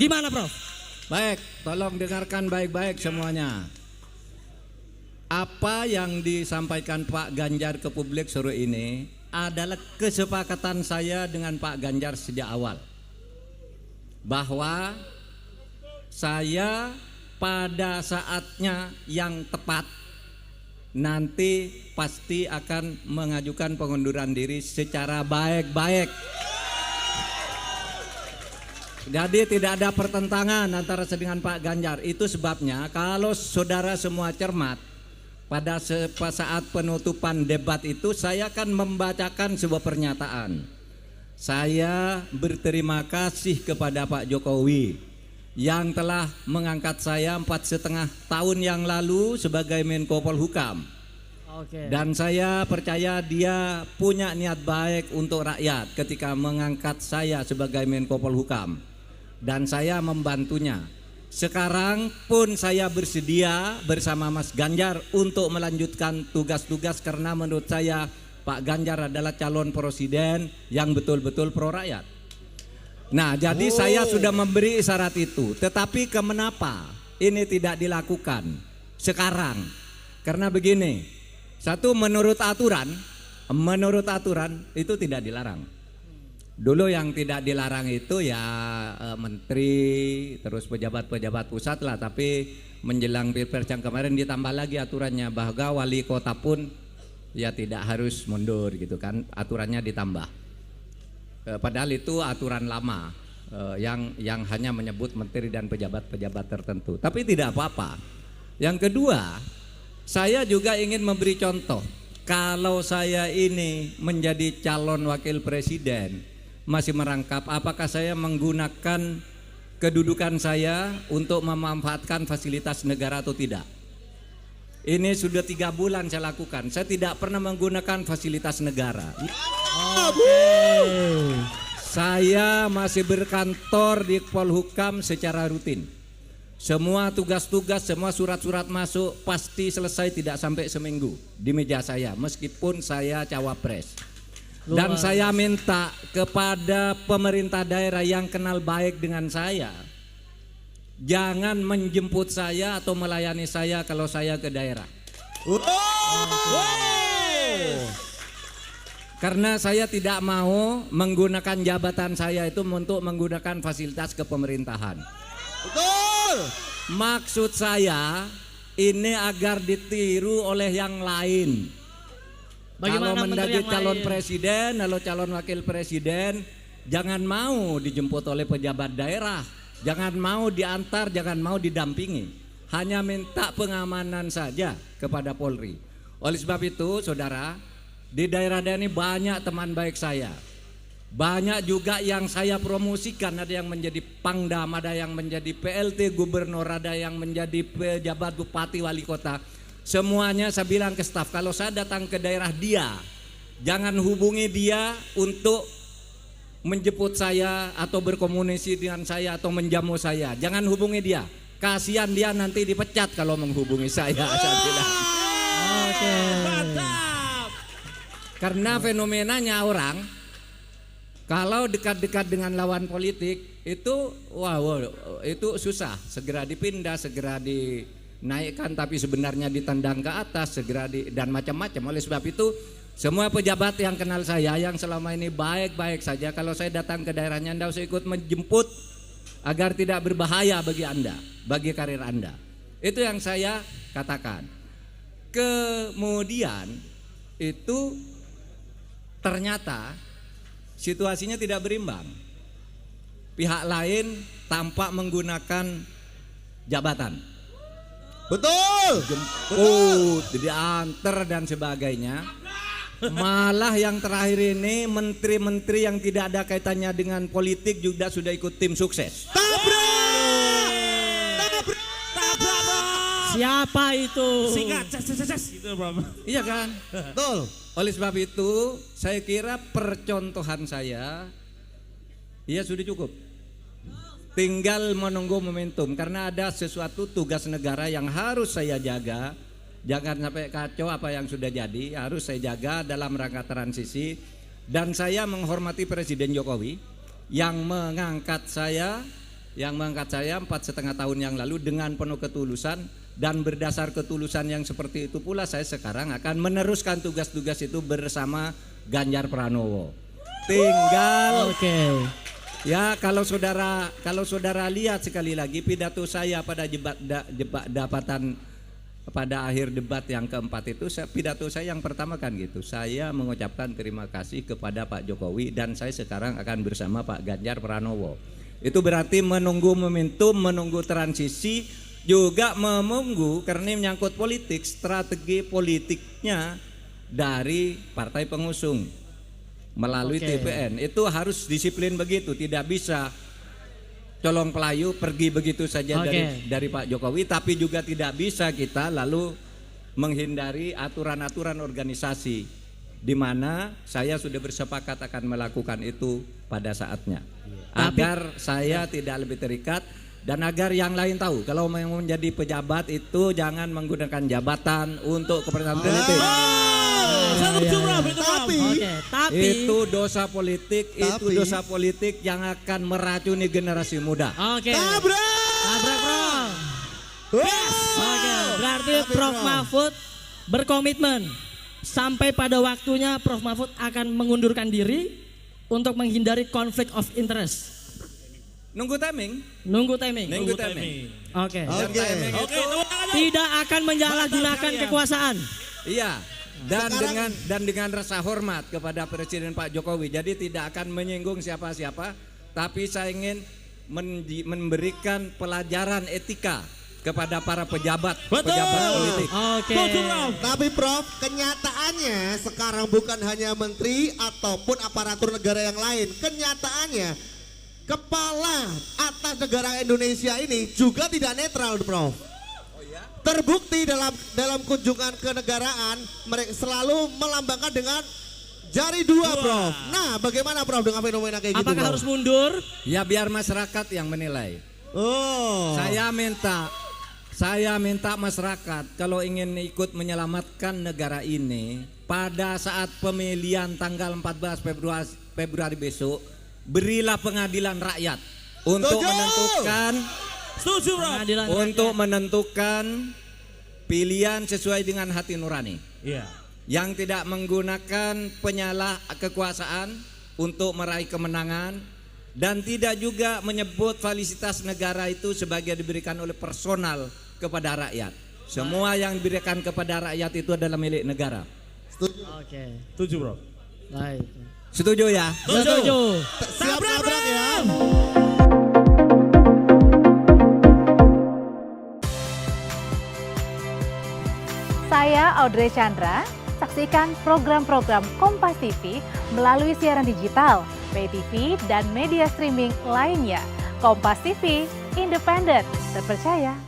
Gimana Prof? Baik, tolong dengarkan baik-baik semuanya. Apa yang disampaikan Pak Ganjar ke publik sore ini adalah kesepakatan saya dengan Pak Ganjar sejak awal, bahwa saya pada saatnya yang tepat nanti pasti akan mengajukan pengunduran diri secara baik-baik. Jadi tidak ada pertentangan antara saya dengan Pak Ganjar. Itu sebabnya kalau saudara semua cermat, pada saat penutupan debat itu saya akan membacakan sebuah pernyataan. Saya berterima kasih kepada Pak Jokowi yang telah mengangkat saya 4,5 tahun yang lalu sebagai Menko Polhukam. Dan saya percaya dia punya niat baik untuk rakyat ketika mengangkat saya sebagai Menko Polhukam. Dan saya membantunya. Sekarang pun saya bersedia bersama Mas Ganjar untuk melanjutkan tugas-tugas karena menurut saya Pak Ganjar adalah calon presiden yang betul-betul pro rakyat. Nah, jadi saya sudah memberi isyarat itu. Tetapi kenapa ini tidak dilakukan sekarang? Karena begini, satu, menurut aturan itu tidak dilarang. Dulu yang tidak dilarang itu ya menteri, terus pejabat-pejabat pusat lah. Tapi menjelang Pilpres yang kemarin ditambah lagi aturannya bahwa wali kota pun ya tidak harus mundur gitu kan, aturannya ditambah. Padahal itu aturan lama yang hanya menyebut menteri dan pejabat-pejabat tertentu. Tapi tidak apa-apa. Yang kedua, saya juga ingin memberi contoh. Kalau saya ini menjadi calon wakil presiden, masih merangkap apakah saya menggunakan kedudukan saya untuk memanfaatkan fasilitas negara atau tidak. Ini sudah 3 bulan saya lakukan. Saya tidak pernah menggunakan fasilitas negara. Saya masih berkantor di Polhukam secara rutin. Semua tugas-tugas, semua surat-surat masuk pasti selesai tidak sampai seminggu di meja saya, meskipun saya cawapres. Dan saya minta kepada pemerintah daerah yang kenal baik dengan saya, jangan menjemput saya atau melayani saya kalau saya ke daerah. Karena saya tidak mau menggunakan jabatan saya itu untuk menggunakan fasilitas kepemerintahan. Betul. Maksud saya ini agar ditiru oleh yang lain. Kalau menjadi calon presiden, kalau calon wakil presiden, jangan mau dijemput oleh pejabat daerah, jangan mau diantar, jangan mau didampingi, hanya minta pengamanan saja kepada Polri. Oleh sebab itu, saudara, di daerah-daerah ini banyak teman baik saya, banyak juga yang saya promosikan. Ada yang menjadi pangdam, ada yang menjadi PLT gubernur, ada yang menjadi pejabat bupati wali kota. Semuanya saya bilang ke staf, kalau saya datang ke daerah dia, jangan hubungi dia untuk menjemput saya atau berkomunikasi dengan saya atau menjamu saya. Jangan hubungi dia, kasihan dia nanti dipecat kalau menghubungi saya. Saya bilang. Mantap. Karena fenomenanya orang kalau dekat-dekat dengan lawan politik itu itu susah, segera dipindah, segera dinaikkan, tapi sebenarnya ditendang ke atas, dan macam-macam. Oleh sebab itu semua pejabat yang kenal saya yang selama ini baik-baik saja, kalau saya datang ke daerahnya Anda usah ikut menjemput agar tidak berbahaya bagi Anda, bagi karir Anda. Itu yang saya katakan. Kemudian itu ternyata situasinya tidak berimbang. Pihak lain tampak menggunakan jabatan. Betul. Jemput, diantar dan sebagainya. Malah yang terakhir ini menteri-menteri yang tidak ada kaitannya dengan politik juga sudah ikut tim sukses. Siapa itu? Singkat, gitu Bro. Iya kan? Betul. Oleh sebab itu saya kira percontohan saya ya sudah cukup. Tinggal menunggu momentum, karena ada sesuatu tugas negara yang harus saya jaga. Jangan sampai kacau apa yang sudah jadi, harus saya jaga dalam rangka transisi. Dan saya menghormati Presiden Jokowi yang mengangkat saya yang mengangkat saya 4,5 tahun yang lalu dengan penuh ketulusan, dan berdasar ketulusan yang seperti itu pula saya sekarang akan meneruskan tugas-tugas itu bersama Ganjar Pranowo. Tinggal ya, kalau saudara lihat sekali lagi pidato saya pada pada akhir debat yang keempat itu, pidato saya yang pertama kan gitu, saya mengucapkan terima kasih kepada Pak Jokowi dan saya sekarang akan bersama Pak Ganjar Pranowo. Itu berarti menunggu momentum, menunggu transisi, juga menunggu karena menyangkut politik, strategi politiknya dari partai pengusung melalui TPN. Itu harus disiplin begitu, tidak bisa colong pelayu pergi begitu saja dari Pak Jokowi, tapi juga tidak bisa kita lalu menghindari aturan-aturan organisasi, di mana saya sudah bersepakat akan melakukan itu pada saatnya, agar saya tidak lebih terikat dan agar yang lain tahu kalau mau menjadi pejabat itu jangan menggunakan jabatan untuk kepentingan politik. Tapi itu dosa politik, itu dosa politik yang akan meracuni generasi muda. Tabrak Prof. Berarti Prof Mahfud berkomitmen sampai pada waktunya Prof Mahfud akan mengundurkan diri untuk menghindari konflik of interest. Nunggu timing. Oke. Tidak akan menyalahgunakan kekuasaan. Iya. Dan dengan rasa hormat kepada Presiden Pak Jokowi. Jadi tidak akan menyinggung siapa-siapa, tapi saya ingin memberikan pelajaran etika kepada para pejabat politik. Tapi Prof, kenyataannya sekarang bukan hanya menteri ataupun aparatur negara yang lain. Kenyataannya kepala atas negara Indonesia ini juga tidak netral, Prof. Terbukti dalam kunjungan kenegaraan mereka selalu melambangkan dengan jari dua, Prof. Nah, bagaimana Prof dengan fenomena kayak gitu? Apakah harus mundur? Ya biar masyarakat yang menilai. Saya minta masyarakat kalau ingin ikut menyelamatkan negara ini pada saat pemilihan tanggal 14 Februari besok, berilah pengadilan rakyat untuk menentukan pilihan sesuai dengan hati nurani. Yang tidak menggunakan penyalah kekuasaan untuk meraih kemenangan, dan tidak juga menyebut fasilitas negara itu sebagai diberikan oleh personal kepada rakyat. Semua yang diberikan kepada rakyat itu adalah milik negara. Setuju, Bro. Baik. Setuju ya? Setuju. Siap tabrak ya. Saya Audrey Chandra, saksikan program-program Kompas TV melalui siaran digital, pay TV, dan media streaming lainnya. Kompas TV, independen, terpercaya,